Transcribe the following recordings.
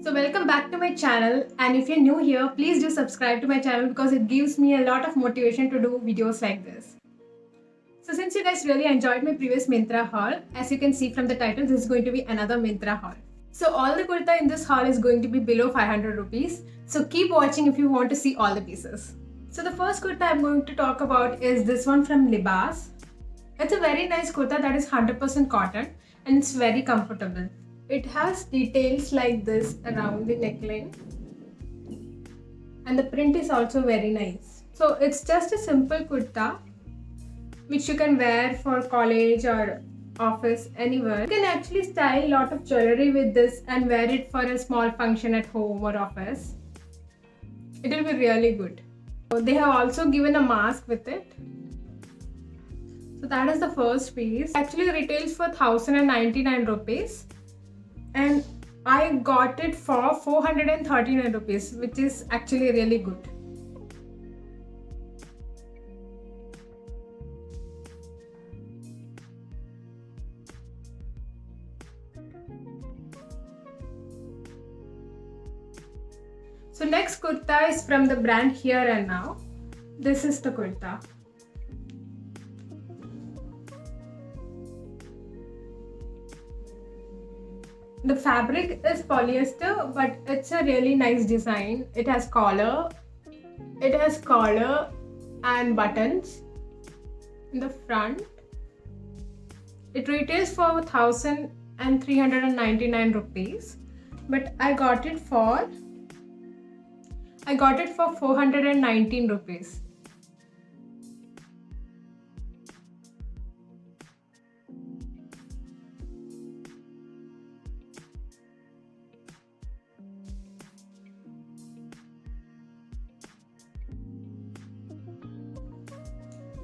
So welcome back to my channel, and if you're new here, please do subscribe to my channel because it gives me a lot of motivation to do videos like this. So since you guys really enjoyed my previous Myntra haul, as you can see from the title, this is going to be another Myntra haul. So all the kurta in this haul is going to be below 500 rupees. So keep watching if you want to see all the pieces. So the first kurta I'm going to talk about is this one from Libas. It's a very nice kurta that is 100% cotton and it's very comfortable. It has details like this around the neckline and the print is also very nice. So it's just a simple kurta which you can wear for college or office, anywhere. You can actually style a lot of jewelry with this and wear it for a small function at home or office. It will be really good. So they have also given a mask with it. So that is the first piece. It actually retails for 1099 rupees. And I got it for 439 rupees, which is actually really good. So next kurta is from the brand Here and Now. This is the kurta. The fabric is polyester, but it's a really nice design. It has collar and buttons in the front. It retails for 1399 rupees, but I got it for 419 rupees.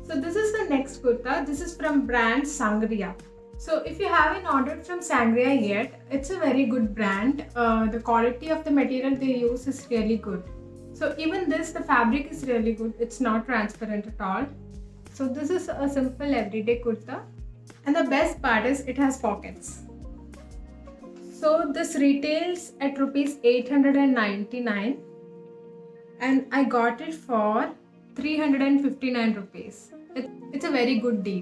So this is the next kurta. This is from brand Sangria. So if you haven't ordered from Sangria yet, it's a very good brand. The quality of the material they use is really good. So even this, the fabric is really good. It's not transparent at all. So this is a simple everyday kurta. And the best part is it has pockets. So this retails at rupees 899 and I got it for 359 rupees. It's a very good deal.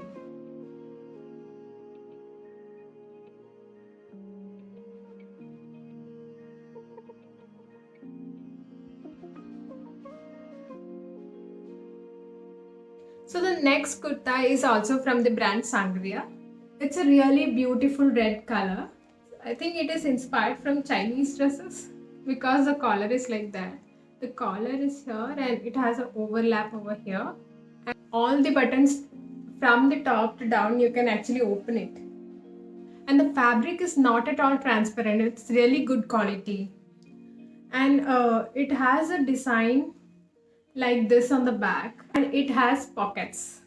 So the next kurta is also from the brand Sangria. It's a really beautiful red color. I think it is inspired from Chinese dresses because the collar is like that. The collar is here and it has an overlap over here. And all the buttons from the top to down, you can actually open it. And the fabric is not at all transparent. It's really good quality. And it has a design like this on the back and it has pockets.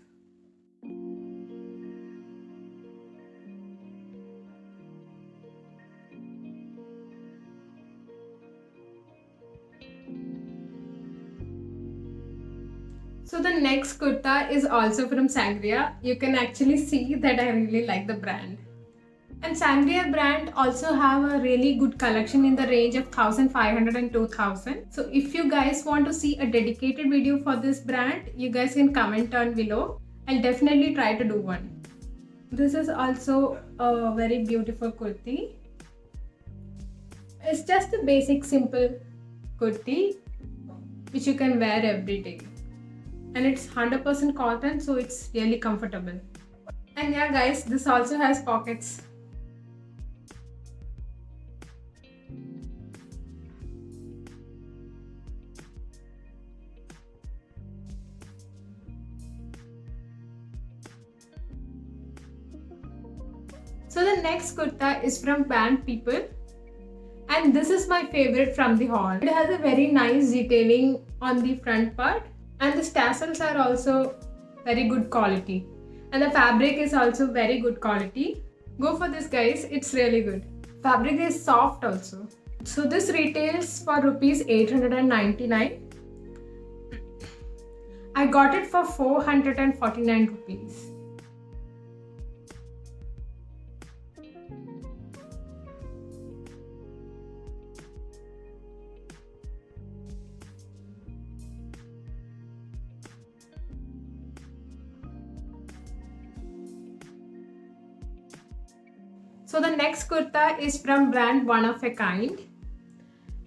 So the next kurta is also from Sangria. You can actually see that I really like the brand. And Sangria brand also have a really good collection in the range of 1500 and 2000. So if you guys want to see a dedicated video for this brand, you guys can comment down below. I'll definitely try to do one. This is also a very beautiful kurti. It's just a basic simple kurti which you can wear every day. And it's 100% cotton, so it's really comfortable. And yeah guys, this also has pockets. So the next kurta is from brand People. And this is my favorite from the haul. It has a very nice detailing on the front part. And the tassels are also very good quality. And the fabric is also very good quality. Go for this guys, it's really good. Fabric is soft also. So this retails for rupees 899. I got it for 449 rupees. So the next kurta is from brand One of a Kind,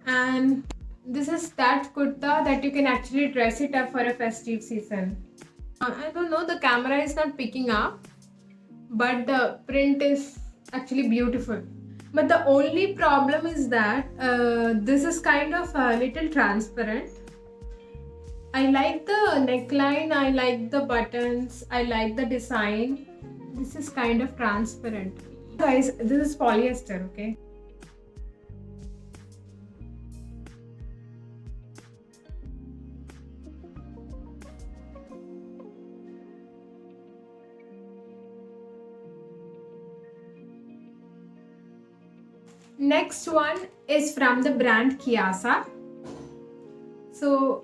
and this is that kurta that you can actually dress it up for a festive season. I don't know, the camera is not picking up, but the print is actually beautiful. But the only problem is that this is kind of a little transparent. I like the neckline, I like the buttons, I like the design. This is kind of transparent. Guys, this is polyester, okay? Next one is from the brand Kiasa. So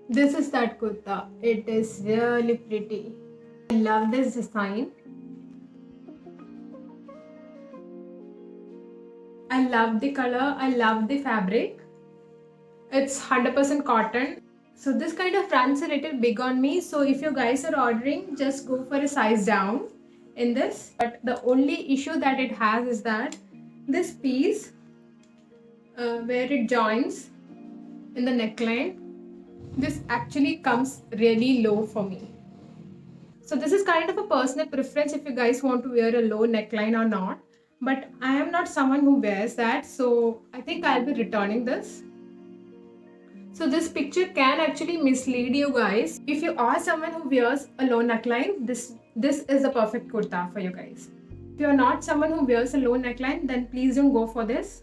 this is that kurta. It is really pretty. I love this design. I love the color. I love the fabric. It's 100% cotton. So this kind of runs a little big on me. So if you guys are ordering, just go for a size down in this. But the only issue that it has is that this piece where it joins in the neckline, this actually comes really low for me. So this is kind of a personal preference if you guys want to wear a low neckline or not. But I am not someone who wears that, so I think I'll be returning this. So this picture can actually mislead you guys. If you are someone who wears a low neckline, this is the perfect kurta for you guys. If you are not someone who wears a low neckline, then please don't go for this.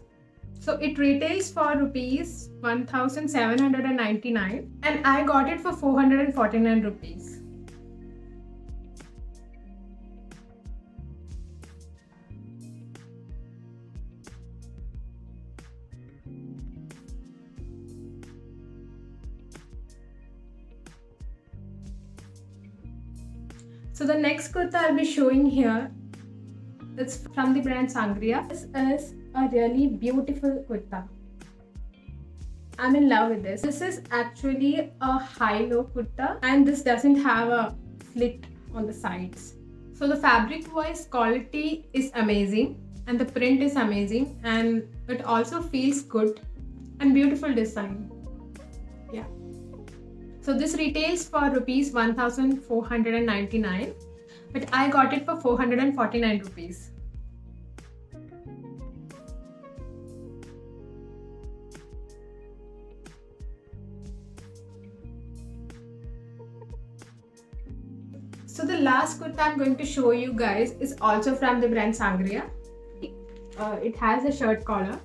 So it retails for rupees 1799 and I got it for 449 rupees. So the next kurta I'll be showing here, it's from the brand Sangria. This is a really beautiful kurta. I'm in love with this. This is actually a high-low kurta and this doesn't have a slit on the sides. So the fabric-wise quality is amazing and the print is amazing and it also feels good and beautiful design. Yeah. So this retails for rupees 1499 but I got it for 449 rupees. So the last kurta I'm going to show you guys is also from the brand Sangria. It has a shirt collar,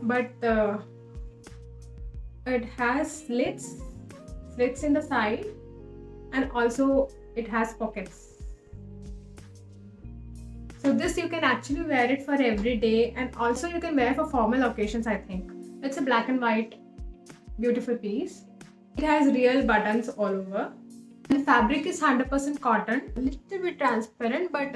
but it has slits in the side and also it has pockets. So this you can actually wear it for every day and also you can wear for formal occasions, I think. It's a black and white beautiful piece. It has real buttons all over. The fabric is 100% cotton, a little bit transparent, but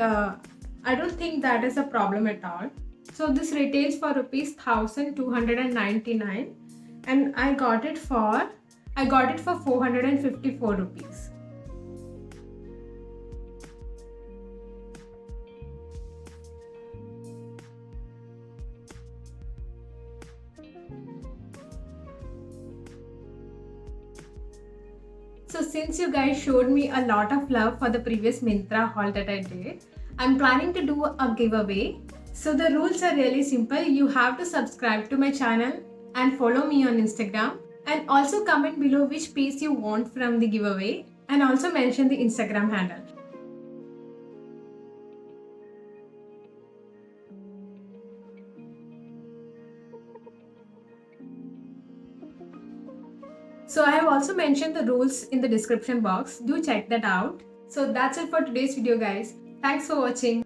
I don't think that is a problem at all. So this retails for rupees 1299 and I got it for 454 rupees. So since you guys showed me a lot of love for the previous Myntra haul that I did, I'm planning to do a giveaway. So the rules are really simple. You have to subscribe to my channel and follow me on Instagram and also comment below which piece you want from the giveaway and also mention the Instagram handle. So I have also mentioned the rules in the description box. Do check that out. So that's it for today's video guys. Thanks for watching.